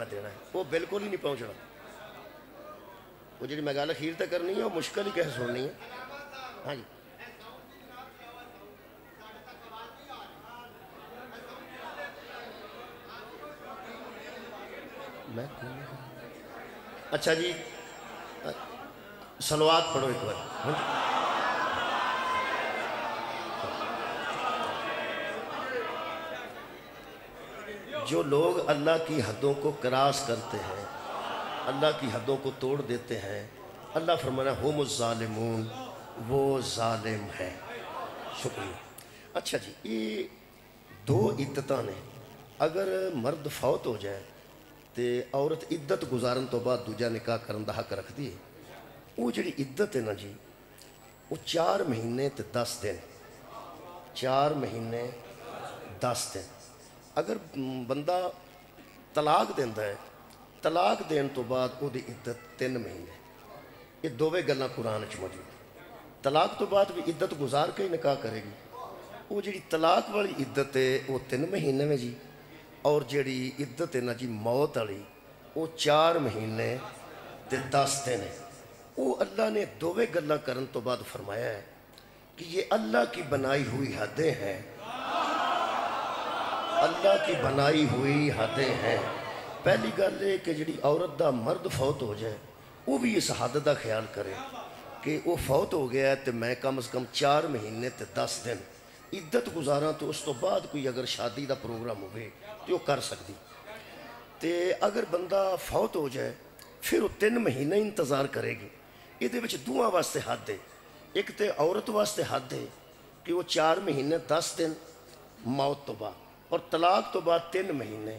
میں دینا ہے وہ بالکل ہی نہیں پہنچنا وہ جی میں گل اخیر تے کرنی ہے وہ مشکل ہی کیسے سننی ہے ہاں جی اچھا جی صلوات پڑھو ایک بار جو لوگ اللہ کی حدوں کو کراس کرتے ہیں اللہ کی حدوں کو توڑ دیتے ہیں اللہ فرمانا ہم الظالمون وہ ظالم ہے شکریہ اچھا جی یہ دو عدتاں نے اگر مرد فوت ہو جائے تو عورت عدت گزارن تو بعد دوجا نکاح کرن دا حق رکھ دی وہ جڑی عدت ہے نا جی وہ 4 مہینے تے 10 دن 4 مہینے 10 دن اگر بندہ طلاق دیندا ہے طلاق دین تو بعد وہ دی عدت 3 مہینے یہ دوویں گلاں قرآن چ موجود طلاق تو بعد بھی عدت گزار کے ہی نکاح کرے گی وہ جڑی طلاق والی عدت ہے وہ 3 مہینے میں جی اور جڑی عدت ہے نا جی موت والی وہ 4 مہینے تے 10 دن ہے وہ اللہ نے دوویں گلاں کرن تو بعد فرمایا ہے کہ یہ اللہ کی بنائی ہوئی حدیں ہیں اللہ کی بنائی ہوئی حدیں ہیں پہلی گل ہے کہ جڑی عورت دا مرد فوت ہو جائے وہ بھی اس حد دا خیال کرے کہ وہ فوت ہو گیا ہے تو میں کم از کم 4 مہینے تے 10 دن عدت گزاراں تو اس تو بعد کوئی اگر شادی دا پروگرام ہوئے تو وہ کر سکتی تے اگر بندہ فوت ہو جائے پھر وہ 3 مہینے انتظار کرے گی یہ دے وچ دوواں واسطے حد ہے ایک تے عورت واسطے حد ہے کہ وہ 4 مہینے 10 دن موت تو بعد اور طلاق تو بعد 3 مہینے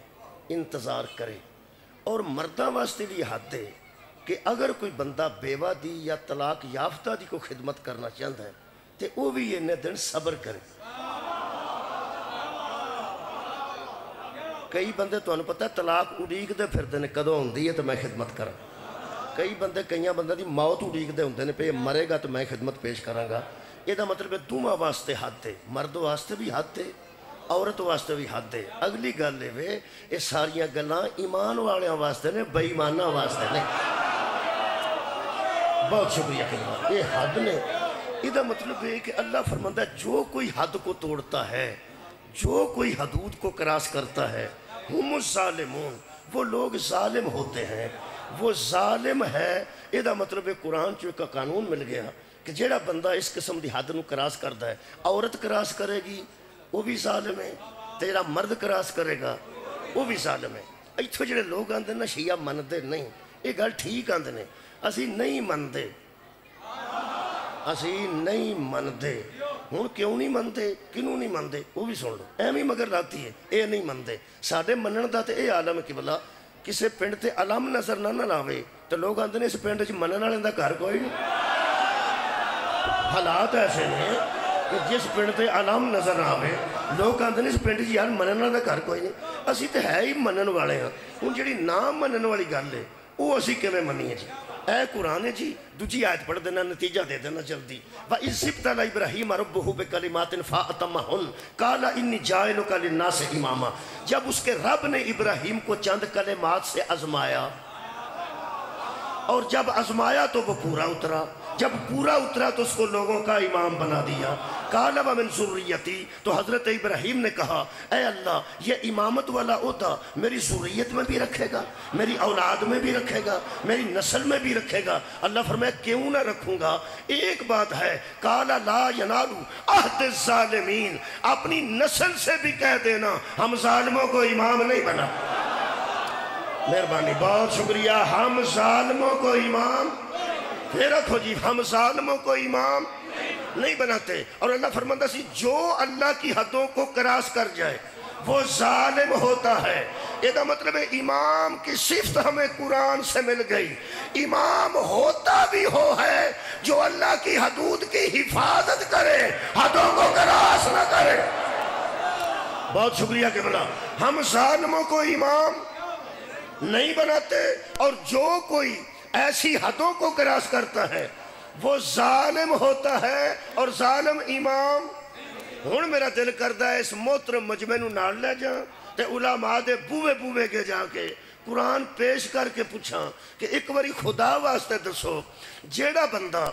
انتظار کرے اور مرداں واسطے بھی حد ہے کہ اگر کوئی بندہ بیوہ دی یا طلاق یافتہ دی کو خدمت کرنا چاہتا ہے تو وہ بھی یہ دن صبر کرے کئی بندے تو انہوں پتہ ہے طلاق اڑیک دے پھر دینے کدوں ہوندی ہے تو میں خدمت کروں کئی بندے کئیاں بندہ دی موت اڑیک دے ہوندے نے پہ مرے گا تو میں خدمت پیش کراں گا یہ دا مطلب ہے دوواں واسطے حد ہے مرد واسطے بھی حد ہے عورت واسطے بھی حد ہے اگلی گل ہے یہ ساریاں گلاں ایمان والیاں واسطے نے بے ایماناں واسطے نے بہت شکریہ خدمت یہ حد نے یہ مطلب ہے کہ اللہ فرماتا ہے جو کوئی حد کو توڑتا ہے جو کوئی حدود کو کراس کرتا ہے ہم الظالمون وہ لوگ ظالم ہوتے ہیں وہ ظالم ہے یہ مطلب ہے قرآن چو کا قانون مل گیا کہ جیڑا بندہ اس قسم دی حد نو کراس کرتا ہے عورت کراس کرے گی وہ بھی ظالم ہے تیرا مرد کراس کرے گا وہ بھی ظالم ہے ایتھو جڑے لوگ آندے نا شیعہ مندے نہیں یہ گل ٹھیک آندے نے اسی نہیں مندے اسی نہیں مندے ہوں کیوں نہیں مندے کنوں نہیں مندے وہ بھی سن لو ایویں مگر لاتی ہے اے نہیں مندے ساڈے منن دا تے اے عالم کہ بلا کسے پنڈ تے علم نظر نہ لاوے تو لوگ آندے نے اس پنڈ وچ منن والے دا گھر کوئی نہیں حالات ایسے نے کہ جس پنڈ تے علم نظر آوے لوگ آندے نے اس پنڈ وچ یار منن والے دا گھر کوئی نہیں اسی تے ہے ہی منن والے ہاں ہن جڑی نہ منن والی گل ہے وہ اسی کیویں منیے جی اے قرآن ہے جی دوجی آیت پڑھ دینا نتیجہ دے دینا جلدی وَإِذِ ابْتَلَىٰ إِبْرَاهِيمَ رَبُّهُ بِكَلِمَاتٍ فَأَتَمَّهُنَّ قَالَ إِنِّي جَاعِلُكَ لِلنَّاسِ إِمَامًا جب اس کے رب نے ابراہیم کو چند کلمات سے آزمایا اور جب آزمایا تو وہ پورا اترا جب پورا اترا تو اس کو لوگوں کا امام بنا دیا قَالَ وَمِن ذُرِّيَّتِي تو حضرت ابراہیم نے کہا اے اللہ یہ امامت والا عہدہ میری ذریت میں بھی رکھے گا میری اولاد میں بھی رکھے گا میری نسل میں بھی رکھے گا اللہ فرمایا کیوں نہ رکھوں گا ایک بات ہے قَالَ لَا يَنَالُ عَهْدِ الظَّالِمِينَ اپنی نسل سے بھی کہہ دینا ہم ظالموں کو امام نہیں بنا مہربانی بہت شکریہ ہم ظالموں کو امام پھر رکھو جی ہم ظالموں کو امام نہیں بناتے اور اللہ فرماتا سی جو اللہ کی حدوں کو کراس کر جائے وہ ظالم ہوتا ہے یہ مطلب ہے امام کی صفت ہمیں قرآن سے مل گئی امام ہوتا بھی ہو ہے جو اللہ کی حدود کی حفاظت کرے حدوں کو کراس نہ کرے بہت شکریہ کہ بلا ہم ظالموں کو امام نہیں بناتے اور جو کوئی ایسی حدوں کو کراس کرتا ہے وہ ظالم ہوتا ہے اور ظالم امام ہون میرا دل کردہ ہے اس محترم مجمع نو نال لے جاں تے علماء دے بوے بوے کے جا کے قرآن پیش کر کے پوچھاں کہ ایک باری خدا واسطے دسو جیڑا بندہ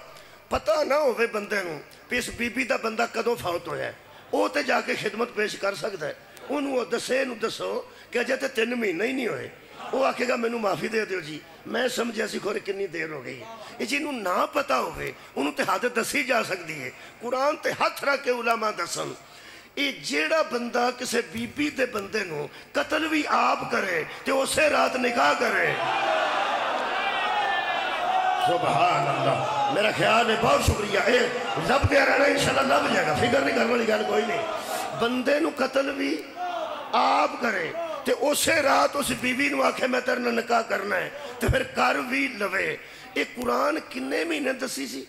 پتہ نہ ہوئے بندے نوں کہ اس بی بی دا بندہ کدوں فوت ہویا ہے وہ تے جا کے خدمت پیش کر سکتا ہے انہوں دسے نو دسو کہ اجے تے 3 مہینے ہی نہیں ہوئے وہ آکھے گا مینوں معافی دے دیو جی میں سمجھا سی کھورے کنی دیر ہو گئی یہ جنہوں نہ پتہ ہوئے انہوں تے حد دسی جا سکتی ہے قرآن تے ہاتھ رکھ کے علماء دسن یہ جیڑا بندہ کسے بی بی دے بندے نو قتل بھی آپ کرے تے اسے رات نکاح کرے سبحان اللہ میرا خیال ہے بہت شکریہ اے لب دیا رہنا انشاءاللہ لب جائے گا فکر نہیں کرنے والی گل کوئی نہیں بندے نو قتل بھی آپ کرے تے اسے رات اس بیوی نو آکھے میں تیرے نکاح کرنا ہے تے پھر کر بھی لوے یہ قرآن کنے مہینے دسی سی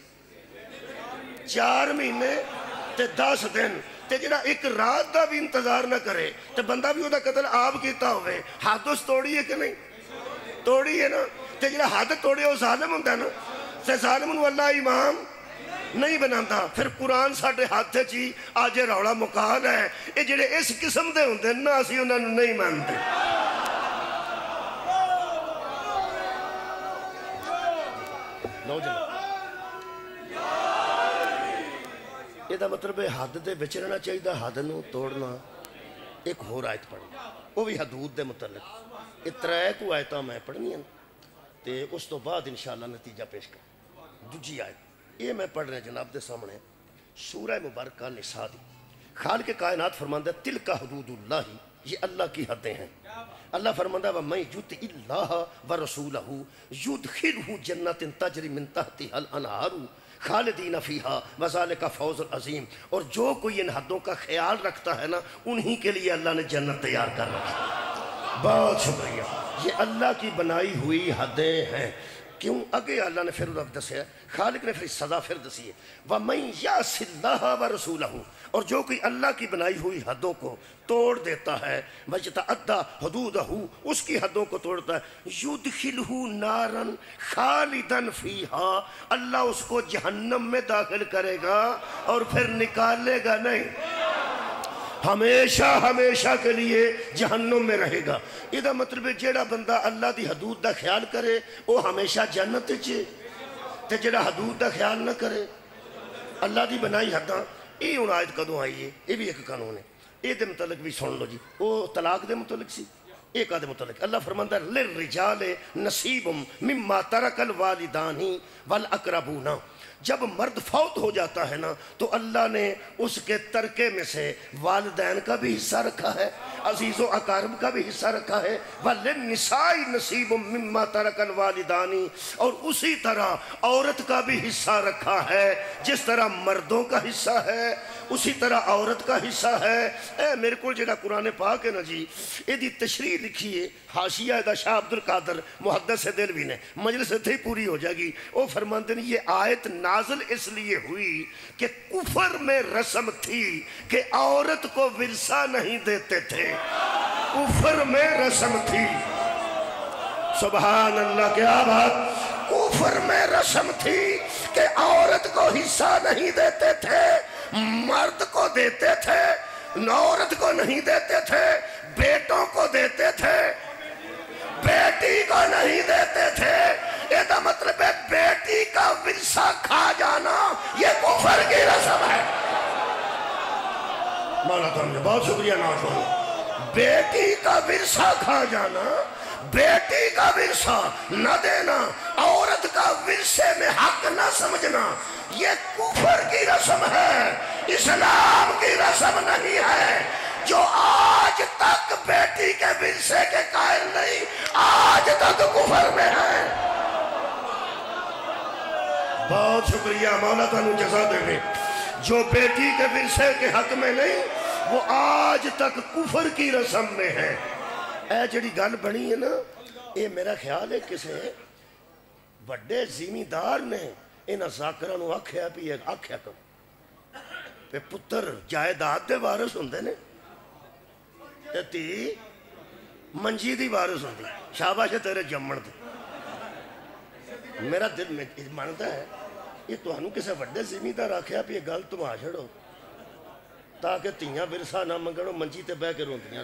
4 مہینے تے 10 دن تے جڑا ایک رات دا بھی انتظار نہ کرے تے بندہ بھی دا قتل آپ کیتا ہوئے حد اس توڑی ہے کہ نہیں توڑی ہے نا تے جڑا حد توڑے وہ ظالم ہوتا ہے نا تے ظالم نو اللہ امام نہیں بناتا پھر قرآن ساڑھے ہاتھ چی آج روڑا مقال ہے یہ جڑے اس قسم دے ہوندے نا اسی انہوں نے نہیں مانتے لو جناب یہ دا مطلب ہے حد دے بچ رہنا چاہیے حد نو توڑنا ایک ہور آیت پڑھنا وہ بھی حدود دے متعلق یہ 3 کو آیتاں میں پڑھنی ہیں تے اس تو بعد انشاءاللہ نتیجہ پیش کر دوجی آیت یہ میں پڑھ رہے ہیں جناب دے سامنے سورہ مبارکہ نساء دی خالق کائنات فرماندہ تلک حدود اللہ یہ اللہ کی حدیں ہیں اللہ فرماندہ وَمَن يُطِعِ اللَّهَ وَرَسُولَهُ يُدْخِلْهُ جَنَّةٍ تَجْرِي مِن تَحْتِهَا الْأَنْهَارُ خالدین فیہا وَذَلِكَ فَوْزٌ عَظِيمٌ اور جو کوئی ان حدوں کا خیال رکھتا ہے نا انہی کے لیے اللہ نے جنت تیار کر رکھی بہت شکریہ یہ اللہ کی بنائی ہوئی حدیں ہیں کیوں اگے اللہ نے پھر رب دسیا خالق نے پھر سزا پھر دسی ہے وَمَن يَعْصِ اللَّهَ وَرَسُولَهُ اور جو کوئی اللہ کی بنائی ہوئی حدوں کو توڑ دیتا ہے وَيَتَعَدَّى حُدُودَهُ اس کی حدوں کو توڑتا ہے يُدْخِلْهُ نَارًا خَالِدًا فِيهَا اللہ اس کو جہنم میں داخل کرے گا اور پھر نکالے گا نہیں ہمیشہ ہمیشہ کے لیے جہنم میں رہے گا یہ مطلب ہے جیڑا بندہ اللہ دی حدود دا خیال کرے وہ ہمیشہ جنت چے تے جیڑا حدود دا خیال نہ کرے اللہ دی بنائی حداں یہ ہن آیت کدوں آئی ہے یہ بھی ایک قانون ہے یہ دے متعلق بھی سن لو جی وہ طلاق دے متعلق سی ایک آدھے متعلق اللہ فرماندہ للرجال نصیب مما ترک الوالدان والاقربون جب مرد فوت ہو جاتا ہے نا تو اللہ نے اس کے ترکے میں سے والدین کا بھی حصہ رکھا ہے عزیز و اقارب کا بھی حصہ رکھا ہے وَلِلنِّسَاءِ نَصِيبٌ مِّمَّا تَرَكَ الْوَالِدَانِ اور اسی طرح عورت کا بھی حصہ رکھا ہے جس طرح مردوں کا حصہ ہے اسی طرح عورت کا حصہ ہے اے میرے کو جڑا قرآن پاک ہے نا جی یہ دی تشریح لکھی ہے حاشیہ دا شاہ عبدالقادر محدث دلوی نے مجلس تھی پوری ہو جائے گی وہ فرماندے ہیں یہ آیت نازل اس لیے ہوئی کہ کفر میں رسم تھی کہ عورت کو ورثہ نہیں دیتے تھے کفر میں رسم تھی سبحان اللہ کیا بات کفر میں رسم تھی کہ عورت کو حصہ نہیں دیتے تھے مرد کو دیتے تھے عورت کو نہیں دیتے تھے بیٹوں کو دیتے تھے بیٹی کو نہیں دیتے تھے یہ دا مطلب ہے بیٹی کا ورثہ کھا جانا یہ کفر کی رسم ہے مولا تم بہت شکریہ نوجوان بیٹی کا ورثہ کھا جانا بیٹی کا ورثہ نہ دینا عورت کا ورثے میں حق نہ سمجھنا یہ کفر کی رسم ہے اسلام کی رسم نہیں ہے جو آج تک بیٹی کے ورثے کے قائل نہیں آج تک کفر میں ہے بہت شکریہ مولا تعالیٰ جزا دے گے جو بیٹی کے ورثے کے حق میں نہیں وہ آج تک کفر کی رسم میں ہے اے جڑی گل بنی ہے نا یہ میرا خیال ہے کسے بڑے زمیندار نے انہاں ذاکراں نو آکھیا بھی آکھیا کم پہ پتر جائیداد دے وارث ہوندے نے تے تی منجی دی وارث ہوندی شاباش ہے تیرے جمن دے میرا دل میں مانتا ہے یہ تو ہنو کسے وڈے زمیندار آکھیا بھی گل تم آ چھڑو تاکہ تیاں ورثہ نہ منگڑو منجی تے بہ کے روندیاں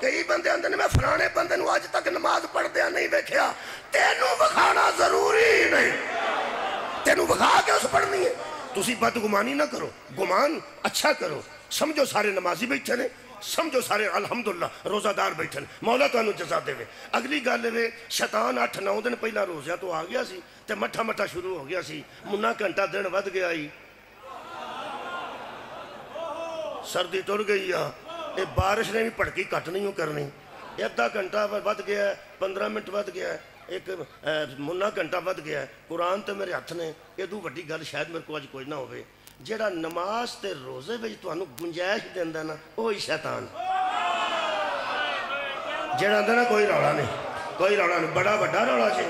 کئی بندے آندے نے میں فلانے بندے نو اج تک نماز پڑھدیا نہیں ویکھیا، تینوں وکھانا ضروری نہیں، تینوں وکھا کے اس پڑھنی ہے۔ تسی بدگمانی نہ کرو، گمان اچھا کرو، سمجھو سارے نمازی بیٹھے نے، سمجھو سارے الحمدللہ روزہ دار بیٹھے نے، مولا تانوں جزا دے۔ اگلی گل ہے شیطان 8-9 دن پہلا روزہ تو آ گیا سی تے مٹھا مٹھا شروع ہو گیا سی، منا گھنٹہ دن ود گیا ہی، سردی ٹر گئی آ، یہ بارش نے بھی پڑکی کٹ نہیں کرنی، آدھا گھنٹہ ود گیا ہے، 15 منٹ ود گیا ہے، ایک منا گھنٹہ ود گیا ہے، قرآن تے میرے ہاتھ نے، ادو وڈی گل شاید میرے کو اج کوئی نہ ہوئے، جیڑا نماز تے روزے وچ تانوں گنجائش دیندا نا وہی شیطان، جیڑا آندا نا کوئی رولا نہیں، کوئی رولا نہیں، بڑا بڑا رولا جے،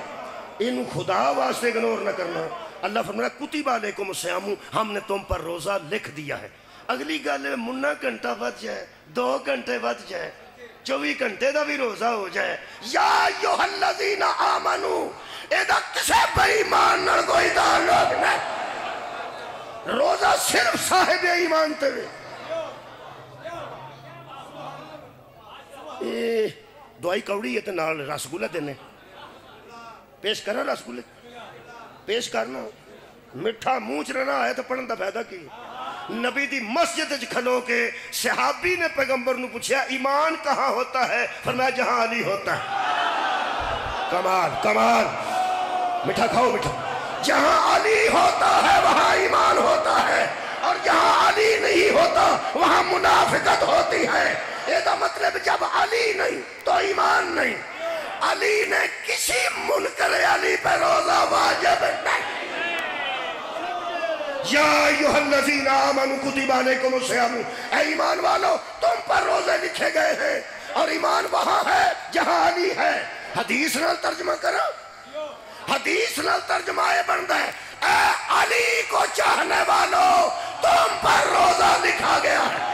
اینو خدا واسطے اگنور نہ کرنا۔ اللہ فرمایا کتب علیکم الصیام، ہم نے تم پر روزہ لکھ دیا ہے۔ اگلی گل منا گھنٹہ ود جائے، 2 گھنٹے ود جائے، 24 گھنٹے دا بھی روزہ ہو جائے، یا ایھا الذین آمنو، ایدہ کسے بے ایمان نال کوئی تعلق نہیں، روزہ صرف صاحب ایمان تے دعائی کوڑی ہے تے نال رسگلہ دینے، پیش کرنا رسگلہ، پیش کرنا، مٹھا منہ رہنا ہے تو پڑھن دا فائدہ کی۔ نبی دی مسجد کھلو کے صحابی نے پیغمبر نو پوچھا ایمان کہاں ہوتا ہے؟ فرمایا جہاں علی ہوتا ہے۔ کمال کمال، مٹھا کھاؤ مٹھا، جہاں علی ہوتا ہے وہاں ایمان ہوتا ہے، اور جہاں علی نہیں ہوتا وہاں منافقت ہوتی ہے۔ یہ دا مطلب جب علی نہیں تو ایمان نہیں۔ علی نے کسی منکر علی پہ روزہ واجب نہیں۔ یا ایھا الذین آمنوا کتب علیکم الصیام، اے ایمان والو تم پر روزے لکھے گئے ہیں، اور ایمان وہاں ہے جہاں علی ہے۔ حدیث نال ترجمہ کرو، حدیث نال ترجمہ یہ بنتا ہے اے علی کو چاہنے والو تم پر روزہ لکھا گیا ہے۔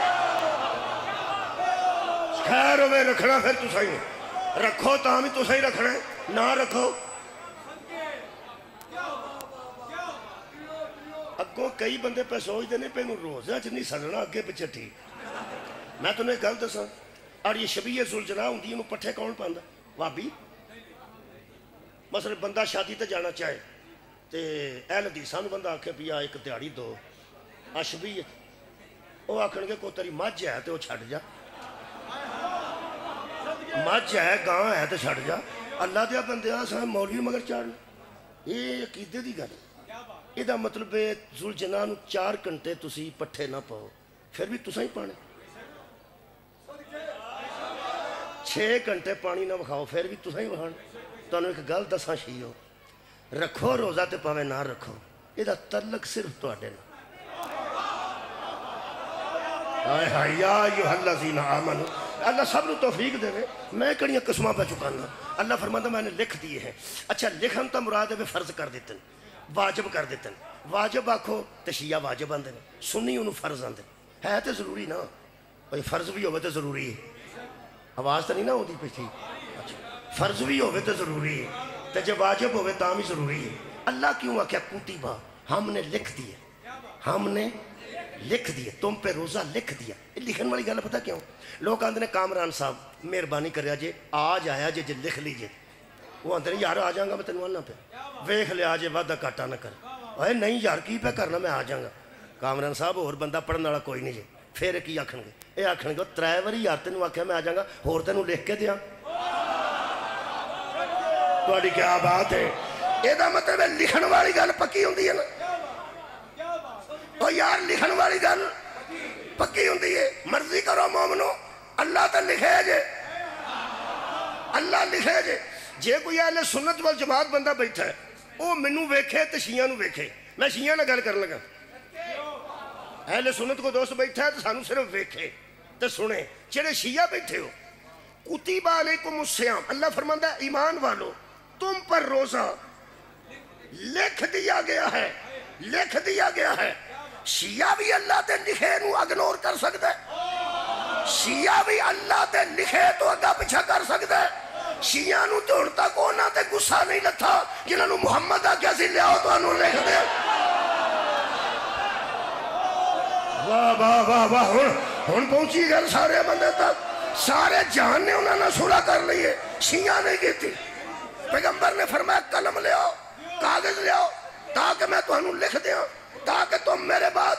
خیر ہوئے رکھنا پھر تو صحیح رکھو، تاں بھی تو صحیح رکھنا ہے، نہ رکھو۔ اگوں کئی بندے پہ سوچ دینے پہ روزہ نہیں سڑنا اگے پچھے ٹھیک۔ میں تمہیں گل دساں، اور یہ شبیہ ذوالجلال ہوندی ہے، پٹھے کون پاندا؟ وابی۔ مثلا بندہ شادی تے جانا چاہے تے اہل حدیثاں نوں بندہ آکھے پیا ایک دیہڑی دو شبیہ، وہ آکھن گے کو تیری مجھ ہے تے وہ چھڈ جا، مجھ ہے گاں ہے تے چھڈ جا۔ اللہ دیا بندیاں سا مولوی مگر چاڑنا، یہ عقیدے دی گل۔ یہ دا مطلب ہے ذوالجلال 4 گھنٹے تسی پٹھے نہ پاؤ، پھر بھی تساں ہی پانے، 6 گھنٹے پانی نہ بکھاؤ پھر بھی تساں ہی بکھانا۔ تانوں ایک گل دساں شیو، رکھو روزہ تے پاویں نہ رکھو، یہ دا تعلق صرف تواڈے نال۔ ہائے ہائے یا ایھا الذین آمنوا، اللہ سب نو توفیق دے۔ میں کڑیاں قسماں پہ چکانا، اللہ فرماتا میں نے لکھ دیے ہیں۔ اچھا لکھن تا مراد ہے فرض کر دیتے ہیں، واجب کر دیتے ہیں۔ واجب آکھو تے شیعہ واجب آندے نے، سنی انہوں فرض آندے ہے تے ضروری نا، بھئی فرض بھی ہوئے تے ضروری ہے، آواز تو نہیں نا ہوتی پہ تھی، فرض بھی ہوئے تے ضروری ہے، تے جب واجب ہوئے تاں بھی ضروری ہے۔ اللہ کیوں آکھیا کتبہ، ہم نے لکھ دیے، ہم نے لکھ دیے، تم پہ روزہ لکھ دیا۔ لکھن والی گل پتہ کیوں؟ لوگ آندے نے کامران صاحب مہربانی کریا جے آج آیا جے لکھ لیجے، وہ آندے نے یار آ جاؤں گا میں تینوں آنا پہ، ویکھ لیا جے وعدہ کاٹا نہ کر، اے نہیں یار کی پہ کرنا میں آ جاؤں گا۔ کامران صاحب اور بندہ پڑھنے والا کوئی نہیں جے، پھر کی آکھن گے؟ یہ آکھن گے 3 واری یار تینوں آکھیا میں آ جاؤں گا، ہور تینوں لکھ کے دیاں۔ تہاڈی کیا بات ہے؟ یہ دا مطلب ہے لکھن والی گل پکی ہوندی ہے نا، او یار لکھن والی گل پکی ہوندی ہے۔ مرضی کرو مومنو، اللہ تے لکھے جے، اللہ لکھے جے۔ جے کوئی اہل سنت والجماعت بندہ بیٹھا ہے وہ مینوں ویکھے تے شیعہ نو ویکھے، میں شیعہ نہ گل کرن لگا، اہل سنت کو دوست بیٹھا ہے تو سانو صرف ویکھے تے سنے۔ جڑے شیعہ بیٹھے ہو کتب علیکم الصیام، اللہ فرماندا ہے ایمان والو تم پر روزہ لکھ دیا گیا ہے، لکھ دیا گیا ہے۔ شیعہ بھی اللہ تے لکھے نو اگنور کر سکتا ہے، شیعہ بھی اللہ تے لکھے تو اگا پیچھا کر سکتا ہے۔ شیعہ نو تو ہن تک انہاں تے غصہ نہیں لتھا جنہاں نو محمد آکھیا سی لیاؤ تانوں لکھ دیا۔ واہ واہ واہ واہ، ہن پہنچی گل سارے بندے تک، سارے جہان نے انہوں نے صلح کر لی ہے، شیعہ نہیں کی تھی۔ پیغمبر نے فرمایا قلم لے آؤ، کاغذ لے آؤ، تاکہ میں تمہیں لکھ دیا، تاکہ تم میرے بعد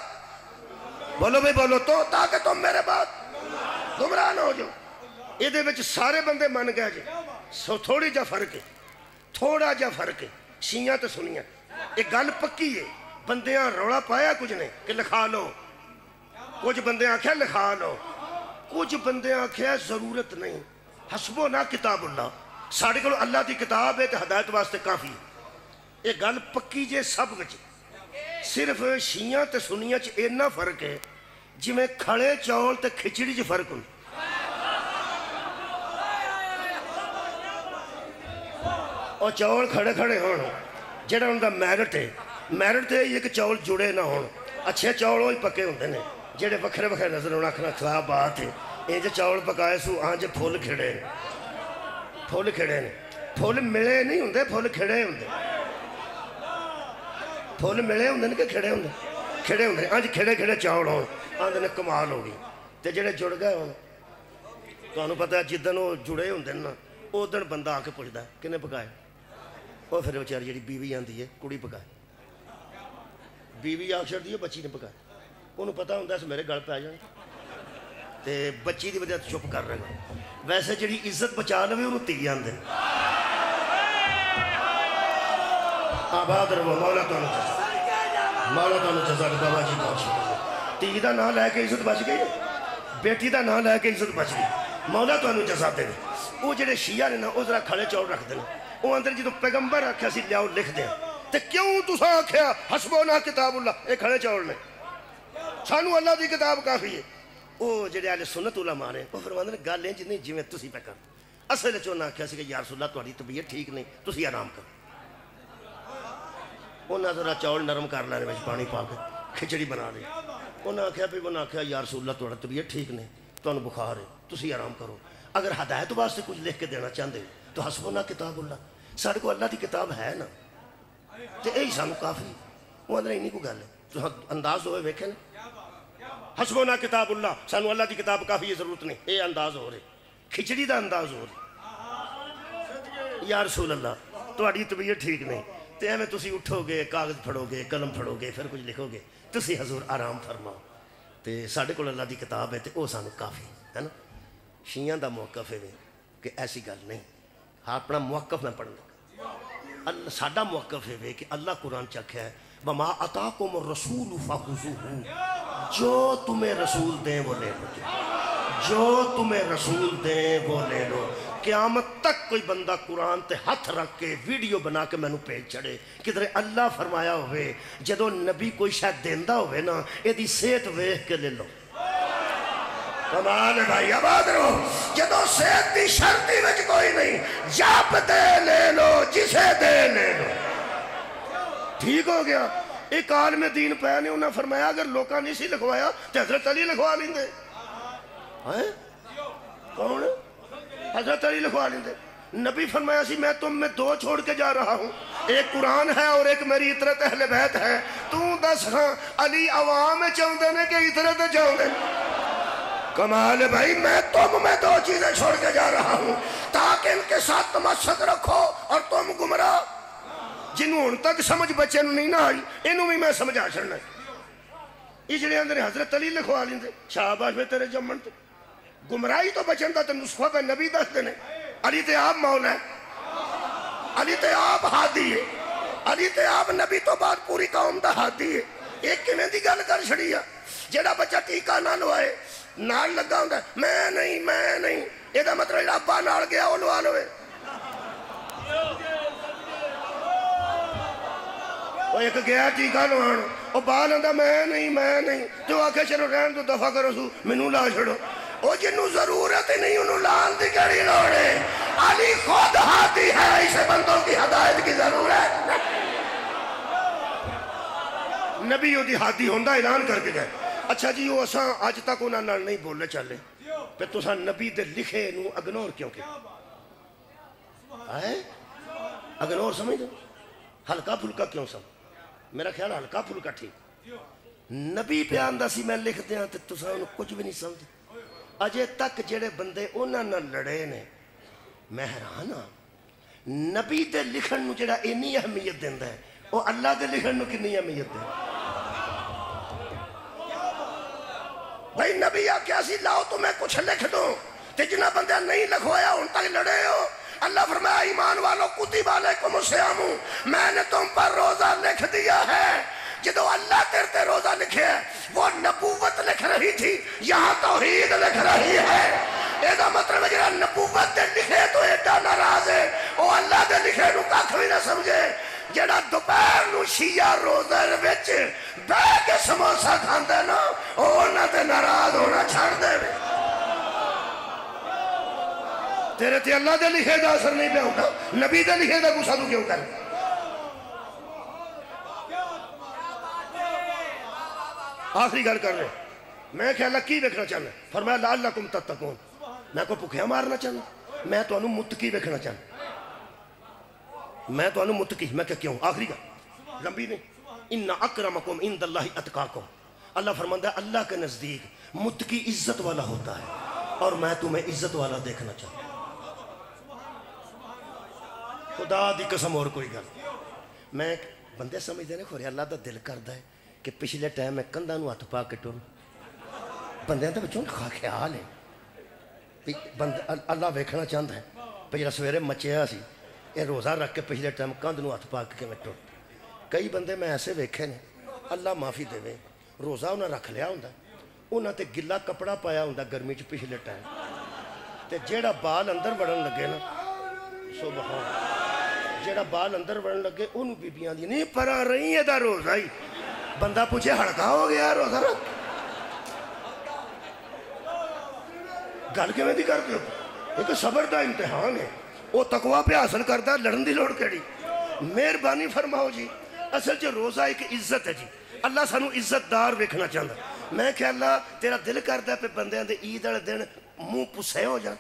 بولو بھائی بولو تو، تاکہ تم میرے بعد گمراہ نہ ہو جاؤ۔ یہ دے وچ سارے بندے من گئے جی، سو تھوڑی جا فرق ہے، تھوڑا جا فرق ہے شیعہ تے سنیاں۔ ایک گل پکی ہے، بندیاں روڑا پایا کچھ نہیں کہ لکھا لو، کچھ بندے آکھیا لکھا لو، کچھ بندے آکھیا ضرورت نہیں، حسبنا کتاب اللہ، ساڑھے کو اللہ دی کتاب ہے تے ہدایت واسطے کافی ہے۔ یہ گل پکی جے سب وچ، صرف شیعہ تے سنیاں چ اینا فرق ہے جی میں کھڑے چول تے کھچڑی چ فرق ہوں۔ اور چول کھڑے کھڑے ہون، جڑا ان دا میرٹ ہے، میرٹ ہے یہ کہ چول جڑے نہ ہون۔ اچھے چول ہوئی پکے ہوندے نے، جڑے وکھرے وکھرے نظر ہونا کھنا کھلا بات ہے۔ یہ جو چول پکائے سو آنج پھول کھڑے نے، پھول کھڑے نے، پھول ملے نہیں ہوندے، پھول کھڑے ہوندے، پھول ملے ہوندے کہ کھڑے ہوندے، کھڑے ہوندے آنج کھڑے کھڑے چول ہون، آندے نے کمال ہوگی۔ تے جڑے جڑ گئے ہون، تو انہوں پتہ ہے جدن وہ جڑے ہوندے نا، او دن بندہ آ کے پوچھدا ہے کنے پکائے؟ وہ پھر بیچاری جڑی بیوی آندی ہے کڑی پکائے، بیوی آکھ چھڑدی ہے بچی نے پکائے، انہوں پتہ ہوندا ہے میرے گل پہ آ جانے تے بچی دی وجہ چپ کر رہے ہیں۔ ویسے جڑی عزت بچا لوے انہوں تی آندے آباد رہو، مولا تو انہوں جزا، مولا تو انہوں جزا بابا جی پہنچ تی دا نام لے کے عزت بچ گئی، بیٹی دا نام لے کے عزت بچ گئی، مولا تو انہوں جزا دے۔ وہ جڑے شیعہ نے نا وہ ذرا کھڑے چول رکھ دینا، وہ اندر جدو پیغمبر آکھیا سی لیاؤ لکھ دیں تے کیوں تساں آکھیا حسبنا کتاب اللہ، اے کھڑے چول نے، سانو اللہ دی کتاب کافی ہے۔ وہ جڑے اہل سنت علماء نے وہ فرماندے نے گل انج نہیں جویں تسی پہ کر، اصل وچ انہاں آکھیا سی کہ یا رسول اللہ تہاڈی طبیعت ٹھیک نہیں، تسی آرام کرو۔ انہاں ذرا چول نرم کر لینے وچ پانی پا کے کھچڑی بنا لی، انہاں آکھیا بھی انہاں آکھیا یا رسول اللہ تہاڈی طبیعت ٹھیک نہیں، تانوں بخار ہے، تسی آرام کرو۔ اگر ہدایت واسطے کچھ لکھ کے دینا چاہتے تو حسبنا کتاب اللہ، ساڑھے کو اللہ دی کتاب ہے نا تے یہی سانو کافی۔ وہ اندر اینی کو گل ہے، تو انداز ہوئے ویکھے نا حسبنا کتاب اللہ، سانو اللہ دی کتاب کافی ہے، ضرورت نہیں، اے انداز ہو رہے، کھچڑی دا انداز ہو رہے۔ یا رسول اللہ تہاڈی طبیعت ٹھیک نہیں تے ایویں تسی اٹھو گے، کاغذ پھڑو گے، قلم پھڑو گے، پھر کچھ لکھو گے، تسی حضور آرام فرماؤ تے ساڑھے کو اللہ دی کتاب ہے تے او سانو کافی ہے نا۔ شیعہ دا موقف ہے کہ ایسی گل نہیں، اپنا موقف میں پڑھنے لگا، ساڈا موقف ہے کہ اللہ قرآن چکھا ہے وَمَا أَتَاكُمُ الرَّسُولُ فَخُذُوهُ، جو تمہیں رسول دیں وہ لے لو، جو تمہیں رسول دیں وہ لے لو۔ قیامت تک کوئی بندہ قرآن تے ہاتھ رکھ کے ویڈیو بنا کے میں نے پیج چڑھے کدھر اللہ فرمایا ہوئے جدو نبی کوئی شاید دیندہ ہوئے نا یہ دی صحت ویکھ کے لے لو۔ کمال ہے بھائی، آباد رہو، جدو صحت دی شرطی وچ کوئی نہیں، جب دے لے لو، جسے دے لے لو، ٹھیک ہو گیا۔ ایک عالم دین پہ نے انہوں نے فرمایا اگر لوکاں نہیں سی لکھوایا تو حضرت علی لکھوا لیں دے۔ کون؟ حضرت علی لکھوا لیں دے۔ نبی فرمایا سی میں تم میں دو چھوڑ کے جا رہا ہوں، ایک قرآن ہے اور ایک میری اطرت اہل بیت ہے، تو دس ہاں علی عوام چاہتے نے کہ اطرت چاہتے ہیں؟ کمال ہے بھائی، میں تم میں دو چیزیں چھوڑ کے جا رہا ہوں تاکہ ان کے ساتھ تمسک رکھو اور تم گمراہ جنہوں ان تک سمجھ بچے نہیں نہ آئی انہوں بھی میں سمجھا چھڑنا ہے۔ اس لیے اندر حضرت علی لکھوا لیں دے، شاباش میں تیرے جمن تے گمراہی تو بچن دا تے نسخہ پہ نبی دس دینے، علی تے آپ مولا ہے، علی تے آپ ہادی ہے، علی تے آپ نبی تو بعد پوری قوم دا ہادی ہے۔ ایک کمیں دی گل کر چھڑی ہے، جیڑا بچہ ٹیکہ نہ لوائے نال لگا ہوں گا میں نہیں، یہ دا مطلب ابا نال گیا وہ لوا لوے۔ وہ ایک گیا ٹیکہ لوان، وہ بال ہوں میں نہیں، جو آکھے چلو رہن تو دفع کرو سو منو لا چھڑو، وہ جنہوں ضرورت نہیں انہوں لال دی کڑی لوڑے، علی خود ہاتھی ہے، اسے بندوں کی ہدایت کی ضرورت۔ نبی وہ دی ہاتھی ہوندہ اعلان کر کے گئے۔ اچھا جی وہ اساں آج تک انہاں نال نہیں بولنے چلے پہ تساں نبی دے لکھے نو اگنور کیوں کہ اگنور سمجھ دو ہلکا پھلکا کیوں سمجھ؟ میرا خیال ہلکا پھلکا ٹھیک، نبی پہ آندہ سی میں لکھ دیاں تے تساں انہوں کچھ بھی نہیں سمجھ، اجے تک جڑے بندے انہاں نال لڑے نے میں حیران ہاں نبی دے لکھن نو جڑا اینی اہمیت دیندا ہے وہ اللہ دے لکھن نو کنی اہمیت دے بھائی نبی آکھیا سی لاؤ تمہیں کچھ لکھ دوں تے جنہ بندہ نہیں لکھوایا ان تک لڑے ہو اللہ فرمایا ایمان والوں کتب علیکم الصیام میں نے تم پر روزہ لکھ دیا ہے جدو اللہ تیرتے روزہ لکھے ہے وہ نبوت لکھ رہی تھی یہاں توحید لکھ رہی ہے ایسا مطلب ہے جہاں نبوت دے لکھے تو ایڈا ناراض ہے وہ اللہ دے لکھے نو کھ بھی نہ سمجھے جڑا دوپہر نو شیعہ روزہ وچ بہ کے سموسا کھاندا نا او انہاں تے ناراض ہونا چھڑ دے تیرے تے اللہ دے لکھے دا اثر نہیں پہ ہوتا نبی دے لکھے دا غصہ تو کیوں کر آخری گل کر رہے میں خیال کی ویکھنا چاہنا فرمایا لعلکم تتقون میں کو بھکھیا مارنا چاہنا میں تو انہوں متقی ویکھنا چاہنا میں تو انہوں متقی میں کہ کیوں آخری گل لمبی نہیں ان اکرمکم عند اللہ اتقاکم اللہ فرماتا ہے اللہ کے نزدیک متقی عزت والا ہوتا ہے اور میں تمہیں عزت والا دیکھنا چاہتا خدا دی قسم اور کوئی گل میں بندے سمجھتے ہیں خورے اللہ دا دل کردا ہے کہ پچھلے ٹائم میں کندھا نو ہاتھ پا کے ٹر بندے دے وچوں خیال ہے اللہ ویکھنا چاہتا ہے پہ جڑا سویرے مچیا سی یہ روزہ رکھ کے پچھلے ٹائم کندھ نو ہاتھ پا کے میں ٹر کئی بندے میں ایسے ویکھے نے اللہ معافی دے روزہ انہیں رکھ لیا ہوندا انہاں تے گلا کپڑا پایا ہوندا گرمی چ پچھلے ٹائم تے جیڑا بال اندر وڑن لگے نا سبحان جیڑا بال اندر وڑن لگے انہوں بیبیاں دی نہیں پرا رہی ہے دا روزہ ہی بندہ پوچھے ہڑکا ہو گیا روزہ رکھ گل کے میں دی کرتے ہو ایک صبر دا امتحان ہے وہ تقوی پہ حاصل کرتا لڑن دی لوڑ کیڑی مہربانی فرماؤ جی اصل جو روزہ ایک عزت ہے جی اللہ سانو عزت دار ویکھنا چاہتا میں کہ اللہ تیرا دل کرتا پہ بندیاں دے عید والے دن منہ پسے ہو جان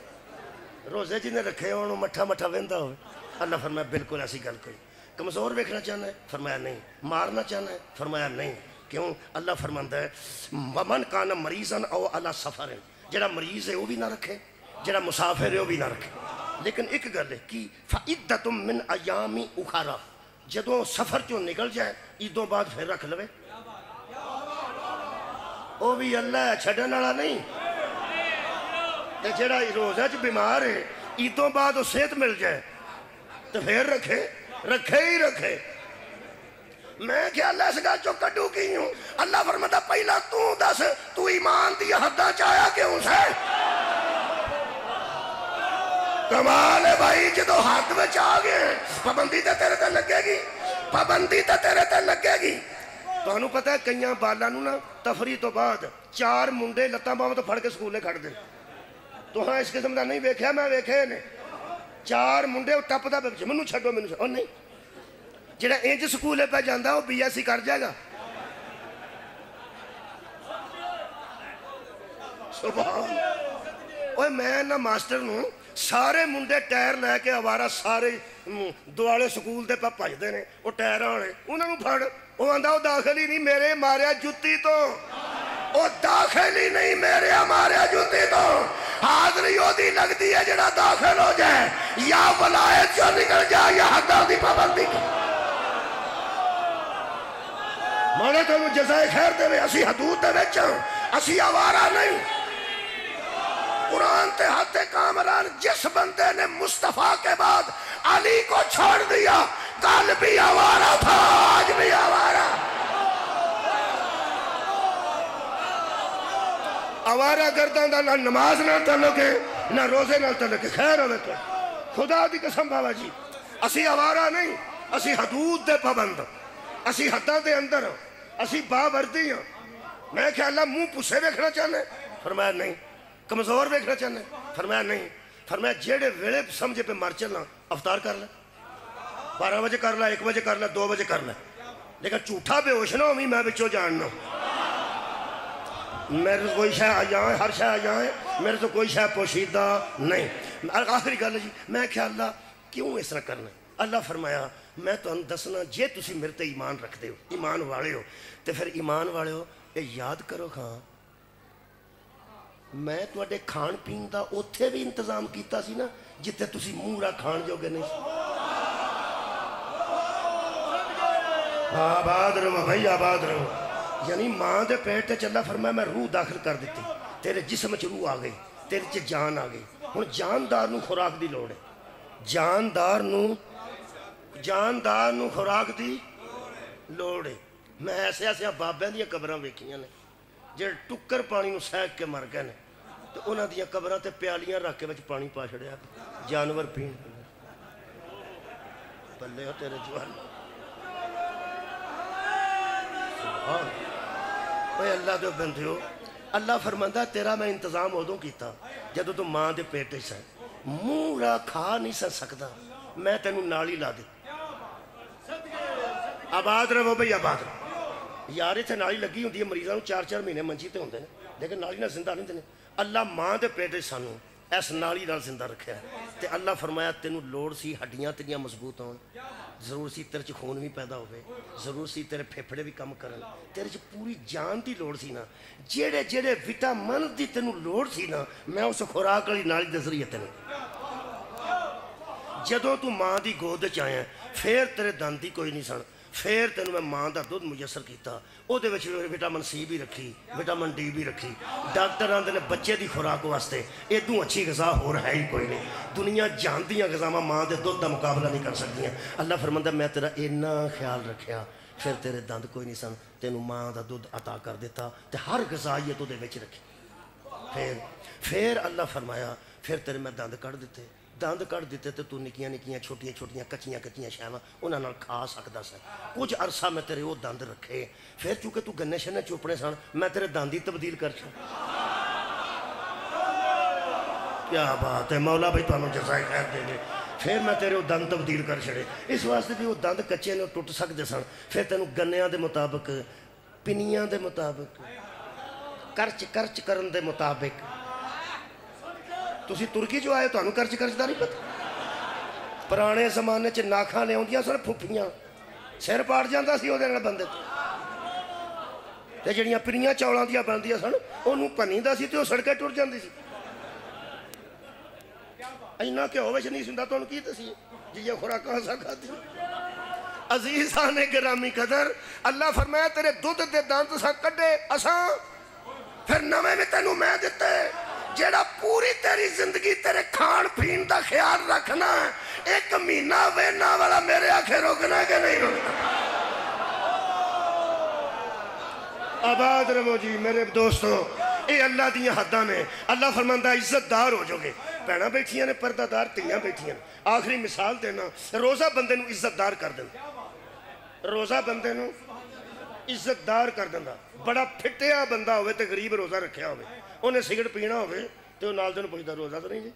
روزے جنہیں رکھے ہو مٹھا مٹھا ویندا ہوئے اللہ فرمایا بالکل ایسی گل کوئی کمزور ویکھنا چاہنا ہے فرمایا نہیں مارنا چاہنا ہے فرمایا نہیں کیوں اللہ فرماندا ہے ومن کان مریضن او علی سفر جڑا مریض ہے وہ بھی نہ رکھے جڑا مسافر ہے وہ بھی نہ رکھے لیکن ایک گل ہے کہ فعدۃ من ایام اخرى جدوں سفر چوں نکل جائے عیدوں بعد پھر رکھ لوے وہ بھی اللہ چھڈن والا نہیں تے جڑا روزہ چ بیمار ہے عیدوں بعد وہ صحت مل جائے تو پھر رکھے رکھے ہی رکھے میں کیا اللہ اس گل چو کڈو کی ہوں اللہ فرماتا پہلا تو دس تو ایمان دی حداں چایا کیوں سے کمال ہے بھائی جدو ہاتھ میں چاہ گئے پابندی تے تیرے تے لگے گی پابندی تے تیرے تے لگے گی تو انہوں پتہ ہے کئیاں بالاں نو نا تفریح تو بعد 4 منڈے لتاں باواں تو پھڑ کے سکولے کھڑ دے تو ہاں اس قسم دا نہیں ویکھیا میں ویکھے نے 4 منڈے ٹپدا پہ منو چھڈو منو اور نہیں جڑا انج سکولے پہ جاندا وہ بی ایس سی کر جائے گا سبحان اوے میں نا ماسٹر نو سارے منڈے ٹائر لے کے آوارا سارے دوالے سکول دے پہ بھجدے نے وہ ٹائر والے انہاں نو پھڑ وہ آندا وہ داخل ہی نہیں میرے ماریا جُتی تو وہ داخل ہی نہیں میرے ماریا جُتی تو حاضری ہو دی لگتی ہے جڑا داخل ہو جائے یا ولایت جو نکل جائے یا حداں دی پابندی مانے تو جزائے خیر دے وے اسی حدود دے وچ اسی آوارہ نہیں قرآن تے حد کامران جس بندے نے مصطفیٰ کے بعد علی کو چھوڑ دیا کل بھی آوارہ تھا آج بھی آوارہ آوارہ گردان دا نہ نماز نہ تعلق ہے نہ روزے نہ تعلق ہے خیر ہوئے تو خدا دی قسم بابا جی اسی آوارہ نہیں اسی حدود دے پابند اسی حداں دے اندر اسی باوردی ہیں میں کہ اللہ منہ پسے ویکھنا چاہنے فرمایا نہیں کمزور ویکھنا چاہنے فرمایا نہیں فرمایا جیڑے ویلے سمجھے پہ مر چلنا افطار کر لے 12 بجے کر لے 1 بجے کر لے 2 بجے کر لے لیکن جھوٹا بے ہوش نہ ہوئی میں بچوں جاننا میرے تو کوئی شے آ جائیں ہر شے آ جائیں میرے تو کوئی شے پوشیدہ نہیں آخری گل جی میں کہ اللہ کیوں اس طرح کرنا اللہ فرمایا میں تو دسنا جے تسی میرے تے ایمان رکھ دے ہو ایمان والے ہو تے پھر ایمان والے ہو یہ یاد کرو کھاں میں تواڈے کھان پین دا اوتھے بھی انتظام کیتا سی نا جتھے تسی مورا کھان جوگے نہیں سی۔ آباد رہو بھائی آباد رہو۔ یعنی ماں دے پیٹ تے چلا فرمایا میں روح داخل کر دیتی، تیرے جسم چ روح آ گئی، تیرے چ جان آ گئی۔ ہن جاندار نو خوراک دی لوڑ ہے، جاندار نو خوراک دی لوڑ ہے۔ میں ایسے ایسے بابیاں دیاں قبراں ویکھیاں نے جڑے ٹکر پانی نو سہک کے مر گئے نے، تو انہاں دیاں قبراں تے پیالیاں رکھ کے وچ پانی پا چھڑیا، جانور پین بلے ہو تیرے جوان۔ اے اللہ دے بندیو، اللہ فرماندا تیرا میں انتظام ادوں کیتا جدوں تو ماں دے پیٹ وچ سی، مورا کھا نہیں سکدا، میں تینوں نال ہی لا دے۔ آباد رہو بھئی آباد رہو۔ یار اتنے نالی لگی ہوندی ہے، مریضاں نوں 4 مہینے منجی تے ہوندے نے لیکن نالی نال زندہ نہیں ہوندے۔ اللہ ماں دے پیٹ وچ سانوں اس نالی نال زندہ رکھیا ہے، تے اللہ فرمایا تینوں لوڑ سی ہڈیاں تیریاں مضبوط ہون، ضرور سی تیرے چ خون بھی پیدا ہوئے، ضرور سی تیرے پھیپھڑے بھی کم کرن، تیرے چ پوری جان دی لوڑ سی نا، جیڑے وٹامن دی تینوں لوڑ سی نا میں اس خوراک والی نالی دے ذریعے تینوں۔ جدوں تو ماں دی گود وچ آیا پھر تیرے دند ہی کوئی نہیں سن، پھر تینوں میں ماں دا دودھ میسر کیتا، او دے وچ وٹامن سی بھی رکھی، وٹامن ڈی بھی رکھی۔ ڈاکٹر آندے نے بچے دی خوراک واسطے ادوں اچھی غذا ہور ہے ہی کوئی نہیں، دنیا جاندیاں غذاواں ماں دے دودھ دا مقابلہ نہیں کر سکدیاں۔ اللہ فرماندا میں تیرا اینا خیال رکھیا، پھر تیرے دند کوئی نہیں سن، تینوں ماں دا دودھ عطا کر دیتا تے ہر غذائیت دے وچ رکھی۔ پھر اللہ فرمایا پھر تیرے میں دند کڑ دیتے، دند کڑ دیتے تو نکیاں نکیاں چھوٹیاں چھوٹیاں کچیاں شیواں انہاں نال کھا سکدا سی۔ کچھ عرصہ میں تیرے وہ دند رکھے، پھر چونکہ تو گنے شنے چوپنے سن میں تیرے دند ہی تبدیل کر چھوڑ۔ کیا بات ہے مولا بھائی، تانوں جزائے خیر دے دے۔ پھر میں تیرے وہ دند تبدیل کر چھڑے، اس واسطے بھی وہ دند کچے نے ٹوٹ سکتے سن، پھر تینوں گنیاں دے مطابق، پنیاں دے مطابق، کرچ کرن دے مطابق۔ تسی ترکی جو آئے تانوں کرچ دا نہیں پتہ؟ پرانے زمانے چ ناکھاں لے آندیاں سن پھپھیاں، سر پاڑ جاندا سی اودے نال بندے تے جڑیاں پنیاں چولاں دیاں بندیاں سن اونوں پنیدا سی تے او سڑکے ٹر جاندی سی۔ اینا گھیو وچ نہیں سندا تانوں کی دسی جیاں خوراکاں اساں کھادی۔ عزیزاں نے گرامی قدر، اللہ فرمایا تیرے دودھ دے دانت اساں کڈے اساں، پھر نویں میں تینوں میں دتے جیڑا پوری تیری زندگی تیرے کھان پین دا خیال رکھنا ہے۔ 1 مہینہ وینا والا میرے آنکھیں روکنا کہ نہیں روکنا؟ آباد رہو جی میرے دوستوں، اے اللہ دیاں حداں نے۔ اللہ فرماندا عزت دار ہو جاؤ گے۔ بھیناں بیٹھیاں نے پردہ دار، تیاں بیٹھیاں نے۔ آخری مثال دینا، روزہ بندے نو عزت دار کر دینا، روزہ بندے نو عزت دار کر دینا۔ بڑا پھٹیا بندہ ہوئے تے غریب روزہ رکھیا ہوئے، انہیں سگرٹ پینا ہوئے تو نال دے نوں پوچھدا روزہ تو نہیں جی؟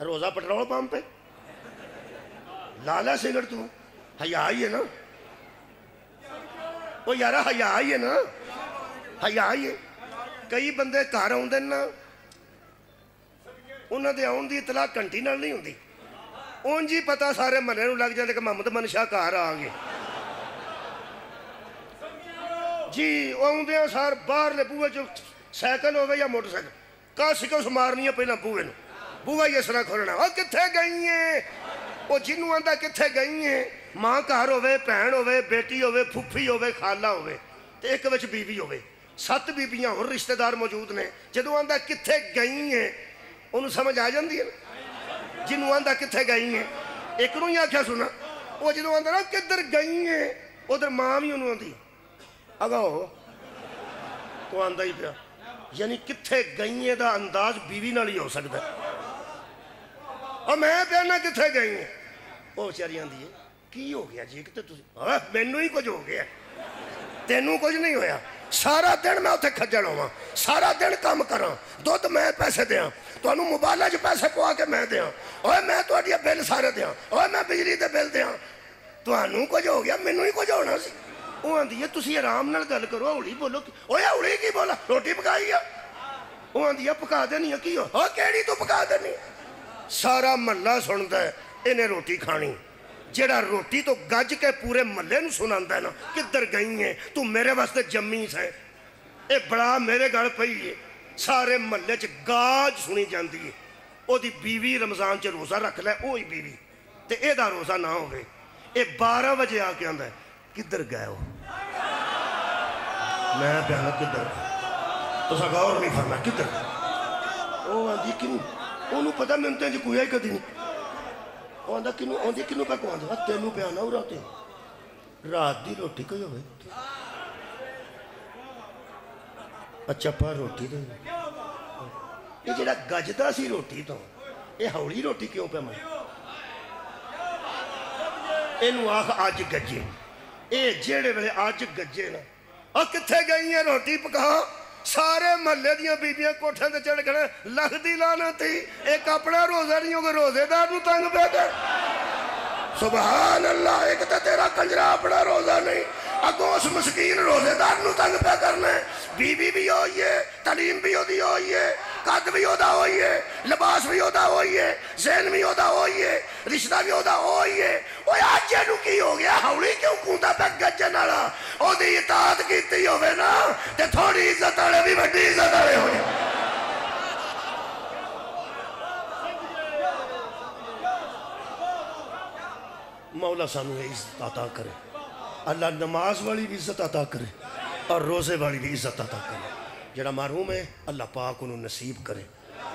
روزہ پٹرول پمپ پہ لالا سگرٹ تو حیا ہی ہے نا؟ وہ یارا حیا ہی ہے نا؟ حیا ہی ہے۔ کئی بندے گھر آؤندے نا انہاں دے آؤن دی اطلاع گھنٹی نال نہیں ہوندی، اونج ہی پتہ سارے محلے نوں لگ جاندے کہ محمد منشا گھر آ گئے جی۔ آؤندے سار باہر لے بوئے جو سائیکل ہوئے یا موٹر سائیکل کس مارنی ہے پہلے بوئے نو، بوئے ہی اس طرح کھولنا۔ وہ کتھے گئی ہیں؟ وہ جنوں آندا کتھے گئی ہیں؟ ماں گھر ہوئے، بہن ہوئے، بیٹی ہوئے، پھپھی ہوئے، خالہ ہوئے تے ایک وچ بیوی ہوئے، 7 بیبیاں اور رشتہ دار موجود نے۔ جدوں آندا کتھے گئی ہیں انہوں سمجھ آ جاندی ہے نا؟ جنوں آندا کتھے گئی ہیں ایک نوں ہی آکھیا سنا، وہ جدوں آندا نا کدھر گئی ہیں ادھر ماں بھی انہوں آندی اگاؤ تو آندا ہی پیا، یعنی کتھے گئی ہیں دا انداز بیوی نال ہی ہو سکتا ہے۔ اور میں پیانا کتھے گئی ہیں، وہ بیچاری آندی ہے کی ہو گیا جی کہ مینوں ہی کچھ ہو گیا، تینوں کچھ نہیں ہویا۔ سارا دن میں اتنے کھجل ہوا، سارا دن کام کراں، دودھ میں پیسے دیاں، تانوں موبائل چ پیسے پوا کے میں دیاں، اوے میں تہاڈی بل سارے دیاں، اوے میں بجلی دے بل دیاں، تانوں کچھ ہو گیا مینوں ہی کچھ ہونا سی۔ وہ آندی ہے تسی آرام نال گل کرو، ہولی بولو۔ اوے ہولی کی بولا، روٹی پکائی ہے؟ وہ آندی ہے پکا دینی ہے، کی ہو؟ او کیڑی تو پکا دینی؟ سارا محلہ سندا ہے انہیں روٹی کھانی، جیڑا روٹی تو گج کے پورے محلے نو سناندا ہے نا کدھر گئی ہیں تو میرے واسطے جمی سے یہ بڑا میرے گل پئی ہے سارے محلے چ گاج سنی جاتی ہے وہ بیوی رمضان چ روزہ رکھ لے وہی بیوی تے اے دا روزہ نہ ہوئے یہ 12 بجے آ کے آندا ہے کدھر گئے ہو میں پیانا کدھر تو سا غور نہیں فرمایا کدھر وہ آندی کنوں انہوں پتہ منتے جی کوئی کدی نہیں وہ آندا کنوں آندی کنوں پہ کو آندا تینوں پیانا ہو راتے رات دی روٹی کوئی ہوئے اچھا پا روٹی دے یہ جڑا گجدہ سی روٹی تو یہ ہولی روٹی کیوں پہ ماں انہوں آخ آج گجے اے جیڑے ویلے آج گجے نا اور کتھے گئی ہیں روٹی پکا سارے محلے دیاں بیبیاں کوٹھیں دے چڑھ گئے لکھ دی لانا تھی ایک اپنا روزہ نہیں ہوگا روزے دار نو تنگ پہ کر سبحان اللہ ایک تا تیرا کنجرہ اپنا روزہ نہیں اگوں اس مسکین روزے دار نو تنگ پہ کرنا ہے بیوی بھی ہوئی ہے تعلیم بھی ہوئی ہے قد بھی ہوئی ہے لباس بھی ہوئی ہے ذہن بھی ہوئی ہے رشتہ بھی ہوئی ہے وہ آجے نو کی ہو گیا ہولی کیوں کوندا پہ گجن والا او دی اطاعت کیتی ہوئے نا تے تھوڑی عزت والے بھی بڑی عزت والے ہوئے مولا سانو عزت عطا کرے اللہ نماز والی بھی عزت عطا کرے اور روزے والی بھی عزت عطا کرے جڑا محروم ہے اللہ پاک انہوں نصیب کرے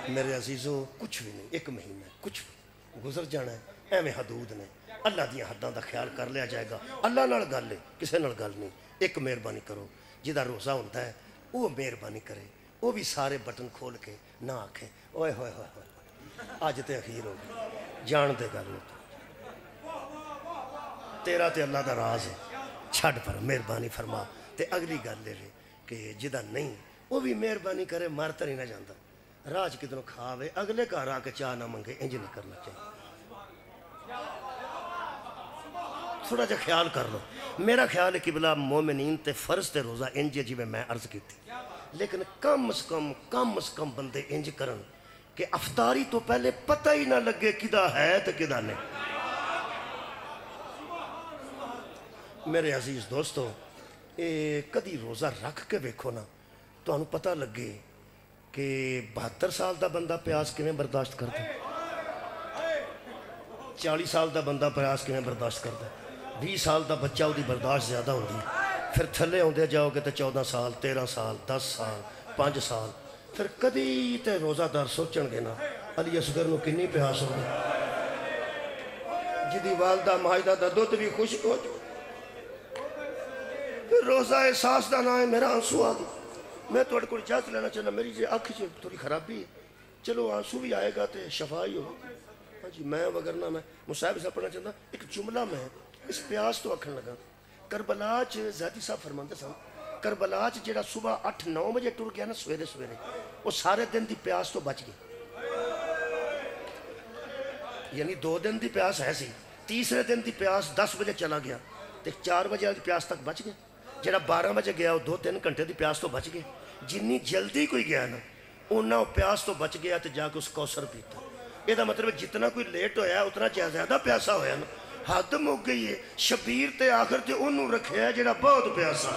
میرے عزیزوں کچھ بھی نہیں ایک مہینہ کچھ بھی گزر جانا ہے ایویں حدود نے اللہ دیاں حداں دا خیال کر لیا جائے گا اللہ نال گل ہے کسے نال گل نہیں ایک مہربانی کرو جدا روزہ ہوتا ہے وہ مہربانی کرے وہ بھی سارے بٹن کھول کے نہ آکھیں اوئے ہوئے ہوئے ہوئے آج تے اخیر ہو گئی جان دے گل ہوتا تیرا تے اللہ دا راز ہے چھڑ پر مہربانی فرما تے اگلی گل لے لے کہ جدا نہیں وہ بھی مہربانی کرے مارتا نہیں نہ جانتا راج کدنوں کھاوے اگلے گھر آ کے چاہ نہ منگے انج نہیں کرنا چاہیے تھوڑا جا خیال کر لو میرا خیال ہے قبلہ مومنین تے فرض تے روزہ انج جی میں عرض کی تھی لیکن کم از کم بندے انج کرن کہ افطاری تو پہلے پتہ ہی نہ لگے کدا ہے تے کدا نہیں میرے عزیز دوستو کدی روزہ رکھ کے ویکھو نا تو انہوں پتہ لگے کہ 72 سال دا بندہ پیاس کیویں برداشت کرتا 40 سال دا بندہ پیاس کیویں برداشت کرتا 20 سال دا بچہ وہ دی برداشت زیادہ ہوتی پھر تھلے ہوندے جاؤ گے تو 14 سال 13 سال 10 سال 5 سال پھر کدی تے روزہ دار سوچن گے نا علی اصغر نو کنی پیاس ہوگی جدی والدہ ماہدہ دا دودھ بھی خشک ہو جو روزہ احساس دا نہ ہے میرا آنسو آ گیا میں تو اڑکڑ اجازت لینا چاہنا میری جی آنکھ تھوڑی خرابی ہے چلو آنسو بھی آئے گا تے شفائی ہو ہاں جی میں وگرنا میں مصاحب سے پڑھنا چاہتا ایک جملہ میں اس پیاس تو آکھن لگا کربلا چ زیادی صاحب فرماندے سن کربلا چ جڑا صبح 8-9 بجے ٹر گیا نا سویرے وہ سارے دن دی پیاس تو بچ گئی یعنی 2 دن دی پیاس ہے سی تیسرے دن دی پیاس 10 بجے چلا گیا تے 4 بجے دی پیاس تک بچ گیا جڑا 12 بجے گیا وہ 2-3 گھنٹے دی پیاس تو بچ گئے جنی جلدی کوئی گیا نا انہاں پیاس تو بچ گیا تے جا کے اس کوثر پیتا یہ دا مطلب جتنا کوئی لیٹ ہویا اتنا زیادہ پیاسا ہویا نا حد مک گئی ہے شبیر تے آخر تے انہوں رکھے ہے جڑا بہت پیاسا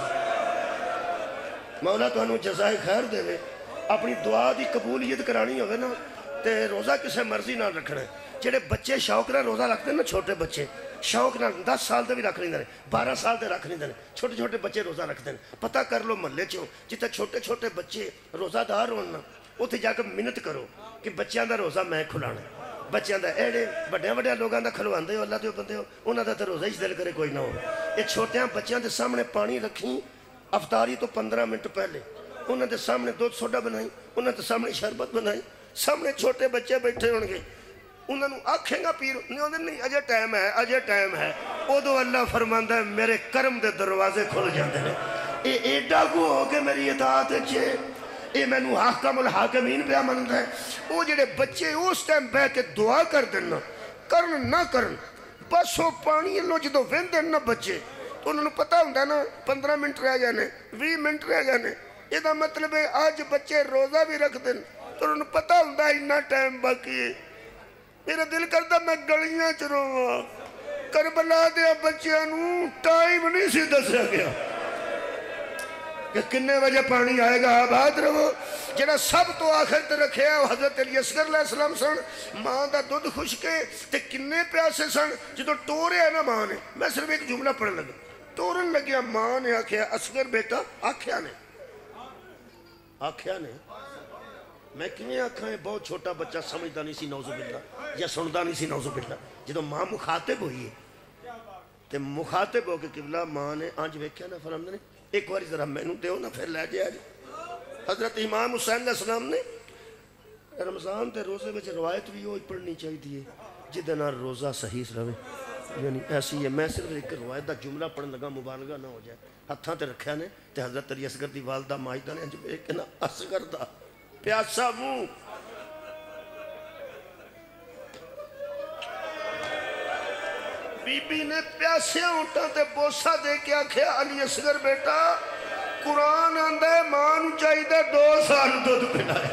مولا تو انہوں جزائے خیر دے وے اپنی دعا دی قبولیت کرانی ہوئے نا تے روزہ کسے مرضی نہ رکھنا ہے جڑے بچے شوق نہ روزہ رکھتے ہیں نا چھوٹے بچے شوق نہ 10 سال دے بھی رکھ نہیں دینے 12 سال دے رکھ نہیں دینے چھوٹے چھوٹے بچے روزہ رکھ دینے پتہ کر لو محلے چوں جتے چھوٹے چھوٹے بچے روزہ دار ہونا اتنے جا کے منت کرو کہ بچیاں دا روزہ میں کھلانا بچیاں دا ایڑے بڑے لوگاں دا کھلواندے ہو اللہ دے بندے ہو انہاں دا تے روزہ ہی دل کرے کوئی نہ ہو یہ چھوٹیاں بچیاں دے سامنے پانی رکھیں افطاری تو 15 منٹ پہلے انہاں دے سامنے دودھ سوڈا بنائی انہاں دے سامنے شربت بنائی سامنے چھوٹے بچے بیٹھے ہون گے انہوں نے آکھیں گا پیر نہیں اجے ٹائم ہے ادو اللہ فرماندا ہے میرے کرم دے دروازے کھل جاندے نے اے ایڈا کو ہو کے میری اطاعت چے اے مینوں حاکم الحاکمین پہ مندا ہے وہ جڑے بچے اس ٹائم بہ کے دعا کر دینا کرن نہ کرن بس وہ پانی لو جدو ویندے نا بچے تو انہوں نے پتہ ہوندا نا 15 منٹ رہ جانے 20 منٹ رہ جانے یہ دا مطلب ہے آج بچے روزہ بھی رکھ دیں تو انہوں نے پتہ ہوندا اتنا ٹائم باقی ہے میرا دل کرتا میں گلیاں چ رواں کربلا دے بچیاں نوں ٹائم نہیں سی دسیا گیا کہ کنے بجے پانی آئے گا آباد رہو جڑا سب تو آخر تے رکھے ہے حضرت علی اصغر علیہ السلام سن ماں دا دودھ خشکے تے کنے پیاسے سن جدو ٹورے ہے نا ماں نے میں صرف ایک جملہ پڑھنے لگا ٹورن لگیا ماں نے آکھیا اصغر بیٹا آکھیا نے میں کیویں آکھاں بہت چھوٹا بچہ سمجھدا نہیں سی نعوذ باللہ یا سندا نہیں سی نعوذ باللہ جدو ماں مخاطب ہوئی ہے تے مخاطب ہو کے قبلہ ماں نے آنج ویکھیا نا فرماندے نے ایک باری ذرا مینوں دیو نا پھر لے جایا جی حضرت امام حسین علیہ السلام نے رمضان تے روزے وچ روایت بھی ہوئی پڑھنی چاہیے جدے نال روزہ صحیح رہے یعنی ایسی ہے میں صرف ایک روایت دا جملہ پڑھن لگا مبالغہ نہ ہو جائے ہتھاں تے رکھیا نے تے حضرت علی اصغر دی والدہ ماجدہ نے انج ویکھ کے نا اصغر دا پیاسا منہ بی بی نے پیاسے اونٹاں تے بوسا دے کے آکھیا علی اصغر بیٹا قرآن آندہ ہے ماں نو چاہیے 2 سال دودھ پلائے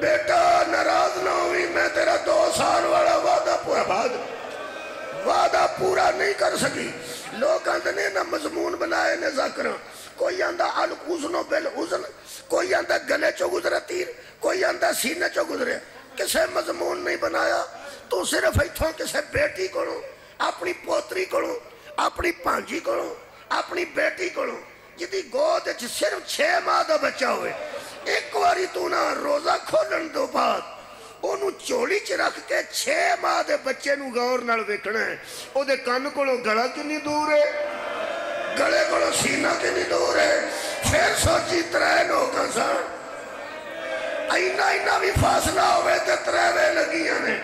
بیٹا ناراض نہ ہوئی میں تیرا 2 سال والا وعدہ پورا نہیں کر سکی لوگ آندے نے نہ مضمون بنائے نے ذکر کوئی آندہ القوزن بالعزن کوئی آندہ گلے چو گزرے تیر کوئی آندہ سینے چو گزرے کسے مضمون نہیں بنایا تو صرف ایتھوں کسے بیٹی کرو اپنی پوتری کرو اپنی پانجی کرو اپنی بیٹی کرو جدی گود صرف 6 ماہ دا بچہ ہوئے ایک واری تو نہ روزہ کھولن دو بعد انہوں چولی چ رکھ کے 6 ماہ دے بچے نو غور نال ویکھنا ہے او دے کان کولوں گلا کنی دور ہے گلے کولوں سینہ کنی دور ہے پھر سوچی 3 لوکاں سن اینا بھی فاصلہ ہوئے تے 3 لگیاں نے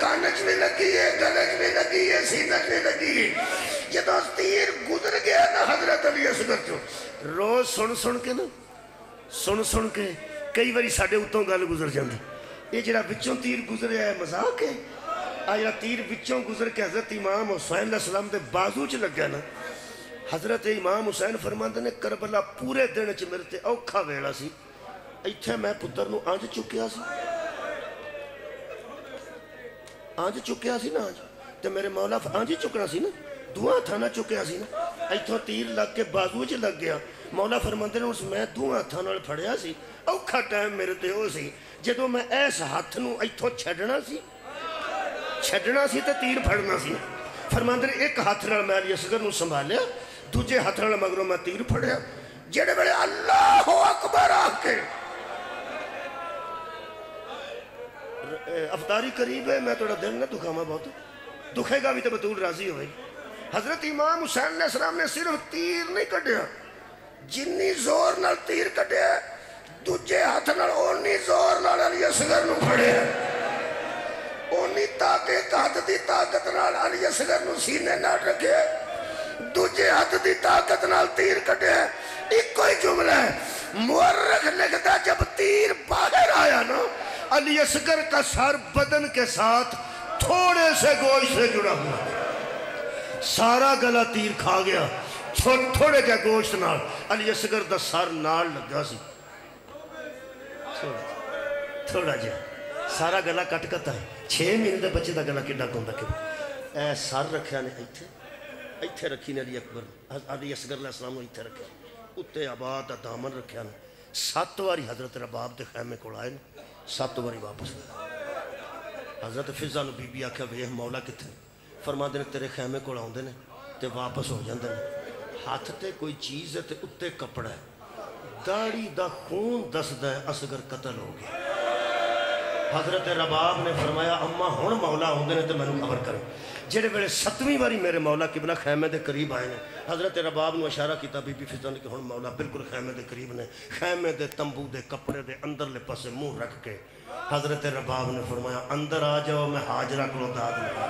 کانچ بھی لگی ہے گلچ بھی لگی ہے سینچ بھی لگی ہے جدو تیر گزر گیا نا حضرت علی اصغر چو روز سن کے کئی باری ساڑھے اتوں گل گزر جاندی یہ جڑا بچوں تیر گزر ہے مذاق ہے آیا تیر بچوں گزر کے حضرت امام حسین علیہ السلام دے بازو چ لگ گیا نا حضرت امام حسین فرماندے نے کربلا پورے دن چ میرے تے اوکھا ویلا سی ایتھے میں پتر نو آنج چکیا سی نا آنج تے میرے مولا آنج ہی چکنا سی نا دعا تھا نہ چکیا سی نا ایتھوں تیر لگ کے بازو چ لگ گیا مولا فرماندے نے اس میں دعا تھا نال پھڑیا سی اوکھا ٹائم میرے تے ہو سی جدو میں ایس ہاتھ نو ایتھوں چھڈنا سی تے تیر پھڑنا سی فرماندے نے ایک ہاتھ نال میں علی اصغر نو سنبھالیا دوجے ہاتھ نال مگروں میں تیر پھڑیا جڑے بڑے اللہ اکبر آ کے افطاری قریب ہے میں تھوڑا دل نہ دکھاواں بہت دکھے گا بھی تو بطول راضی ہوئے حضرت امام حسین علیہ السلام نے صرف تیر نہیں کٹیا جنی زور نال تیر کٹیا دوجے ہاتھ نال اونی زور نال علی اصغر نو پھڑیا اونی طاقت ہاتھ دی طاقت نال علی اصغر نو سینے نال رکھے دوجے ہاتھ دی طاقت نال تیر کٹیا ایک کوئی جملہ ہے مورخ لکھتا جب تیر باہر آیا نا علی اصغر کا سر بدن کے ساتھ تھوڑے سے گوشت سے جڑا ہوا سارا گلا تیر کھا گیا تھوڑے کے گوشت نال علی اصغر دا سر نال لگا سی تھوڑا جا سارا گلا کٹ کتا ہے 6 مہینے دے بچے دا گلا کڈا کوندا کہ اے سر رکھیا نے ایتھے رکھی نے علی اصغر علیہ السلام نے ایتھے رکھیا اتے آباد دا دامن رکھیا نے 7 واری حضرت رباب دے خیمے کول آئے 7 واری واپس حضرت فضا نو بی بی آکھیا ویکھ مولا کتنے فرماندے نے تیرے خیمے کول آوندے نے تے واپس ہو جاندے نے ہاتھ تے کوئی چیز ہے تے اتے کپڑا ہے داڑھی دا خون دسدا ہے اصغر قتل ہو گیا حضرت رباب نے فرمایا اما ہن مولا ہوندے نے تے مینوں خبر کرو جڑے ویلے 7ویں واری میرے مولا قبلہ خیمے دے قریب آئے نے حضرت رباب نو اشارہ کیتا بی بی فضا نے کہ ہن مولا بالکل خیمے دے قریب نے خیمے دے تمبو دے کپڑے دے اندرلے پاسے منہ رکھ کے حضرت رباب نے فرمایا اندر آ جاؤ میں حاجرہ کو داد لگا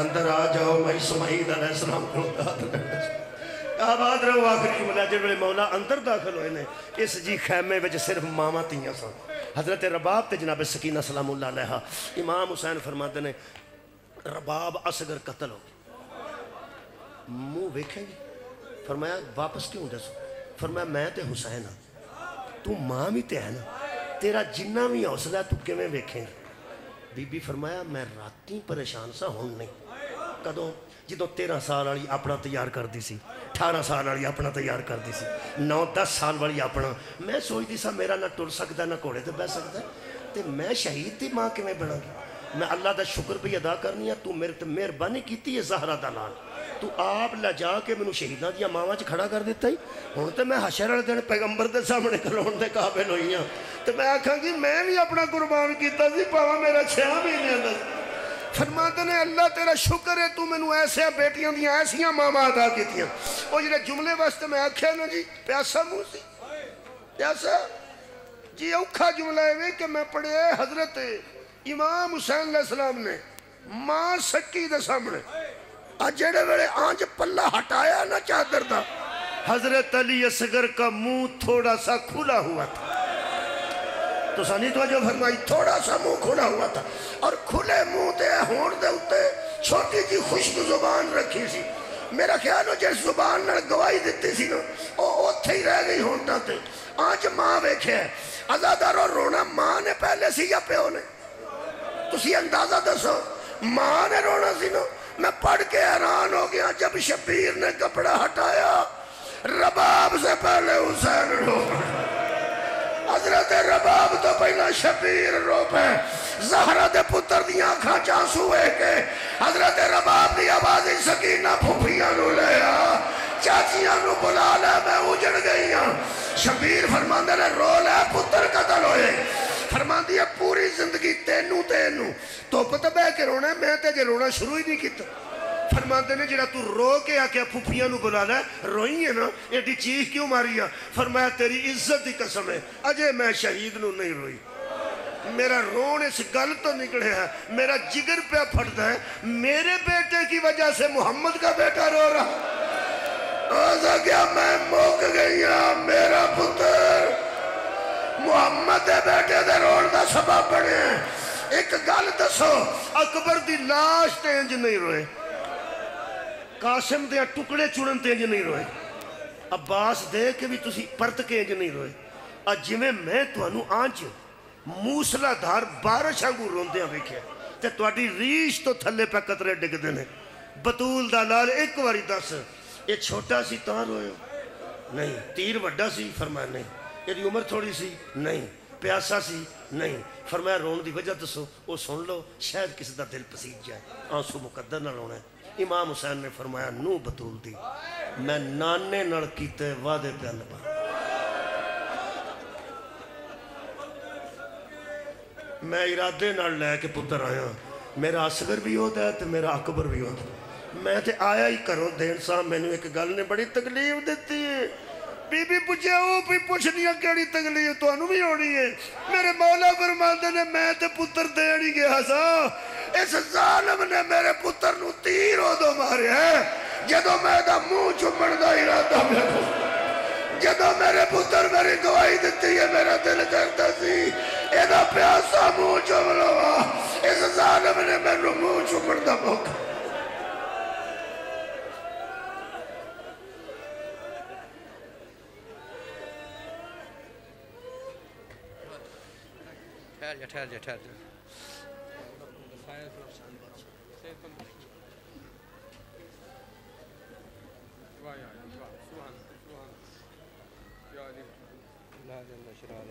اندر آ جاؤ میں اسماعیل علیہ السلام کو داد لگا آباد رہو آخری جملہ جب مولا اندر داخل ہوئے نے اس جی خیمے وچ صرف ماما تیاں سن حضرت رباب تے جناب سکینہ سلام اللہ علیہ امام حسین فرماتے نے رباب اصغر قتل ہو منہ ویکھیں گی فرمایا واپس کیوں دسو فرمایا میں تے حسین ہاں تو ماں بھی تے ہے نا تیرا جنہ بھی حوصلہ تو کیویں ویکھیں گی بی بی فرمایا میں راتی پریشان سا ہون نہیں کدوں جدو 13 سال والی اپنا تیار کرتی سی 18 سال والی اپنا تیار کرتی سی 9-10 سال والی اپنا میں سوچتی سا میرا نہ ٹر سکتا نہ گھوڑے تے بہ سکتا تے میں شہید دی ماں کیویں بنا گی میں اللہ دا شکر بھی ادا کرنی ہے تو میرے تے مہربانی کیتی ہے زہرا دا نال تو آپ لجا کے مینوں شہیداں دیا ماواں چ کھڑا کر دیتا ہی ہن تے میں حشر والے دن پیغمبر دے سامنے کھلون دے قابل ہوئی ہاں تے میں آکھاں گی میں بھی اپنا قربان کیتا سی پاواں میرا 6 مہینے دا فرماتے نے اللہ تیرا شکر ہے تو مینوں ایسے بیٹیاں دیاں ایسیاں ماواں عطا کیتیاں او جڑے جملے واسطے میں آکھیا نا جی پیاسا منہ سی پیاسا جی اوکھا جملہ ہے کہ میں پڑھے حضرت امام حسین علیہ السلام نے ماں سکی دے سامنے جڑے ویلے آنج پلہ ہٹایا نا چادر دا حضرت علی اصغر کا منہ تھوڑا سا کھلا ہوا تھا تو سانی تو جو فرمائی تھوڑا سا منہ کھلا ہوا تھا اور کھلے منہ دے ہون دے اتے چھوٹی جی خشک زبان رکھی سی میرا خیال ہو جس زبان نہ گواہی دیتی سی نا او تھے ہی رہ گئی ہونٹا تے آج ماں بیکھے ہے ازادارو رونا ماں نے پہلے سی یا پیو نے تسی اندازہ دسو ماں نے رونا سی نا میں پڑھ کے حیران ہو گیا جب شبیر نے کپڑا ہٹایا رباب سے پہلے حسین رو حضرت رباب تو پہلا شبیر رو پہ زہرہ دے پتر دیاں کھاں چانسو ہے کہ حضرت رباب دی آوازی سکینہ پھوپیاں نو لیا چاچیاں نو بلا لے میں اجڑ گئی ہوں شبیر فرماندے نے رو لے پتر قتل ہوئے فرماندی ہے پوری زندگی تینوں تو پتہ بے کے رونا ہے میں تے جے رونا شروع ہی نہیں کیتا فرماندے نے جڑا تو رو کے آکے پھوپیاں نو بلا لے روئی ہے نا ایڈی چیخ کیوں ماری ہے فرمایا تیری عزت دی قسم ہے اجے میں شہید نو نہیں روئی میرا رون اس گل تو نکلے ہے میرا جگر پہ پھٹتا ہے میرے بیٹے کی وجہ سے محمد کا بیٹا رو رہا آزا کیا میں موک گئی ہوں میرا پتر محمد دے بیٹے دے روڑ دا سبب بڑے ہیں ایک گل دسو اکبر دی لاش تے انج نہیں روئے قاسم دے ٹکڑے چڑن تے انج نہیں روئے عباس دے کے بھی تسی پرت کے انج نہیں روئے اج میں تو انو آنچ موسلا دھار بارش آنگو روندیاں بیکھے تے تواڈی ریش تو تھلے پہ قطرے ڈگ دینے بطول دا لال ایک واری دس یہ چھوٹا سی تاں روئے نہیں تیر وڈا سی فرمایا نہیں یہ عمر تھوڑی سی نہیں پیاسا سی نہیں فرمایا رون دی وجہ دسو وہ سن لو شاید کسی دا دل پسیج جائے آنسو مقدر نہ رونا ہے امام حسین نے فرمایا نو بطول دی میں نانے نڑ کیتے وعدے پہ نبھا میں ارادے نڑ لے کے پتر آیا میرا اصغر بھی ہوتا ہے تو میرا اکبر بھی ہوتا ہے میں تے آیا ہی کروں دین صاحب میں نے ایک گل نے بڑی تکلیف دیتی ہے بی بی پوچھے او بھی پوچھنیا کیڑی تکلیف تو انو بھی ہونی ہے میرے مولا فرماندے نے میں تے پتر دینی گیا سا اس ظالم نے میرے پتر نو تیر ہو دو مارے ہیں جدو میں دا منہ چمڑ دا ارادہ میں کو جدو میرے پتر میری گواہی دیتی ہے میرا دل کرتا سی ایدہ پیاسا منہ چمڑا اس ظالم نے میرے منہ چمڑ دا موقع ٹھہر جا لا جل شرع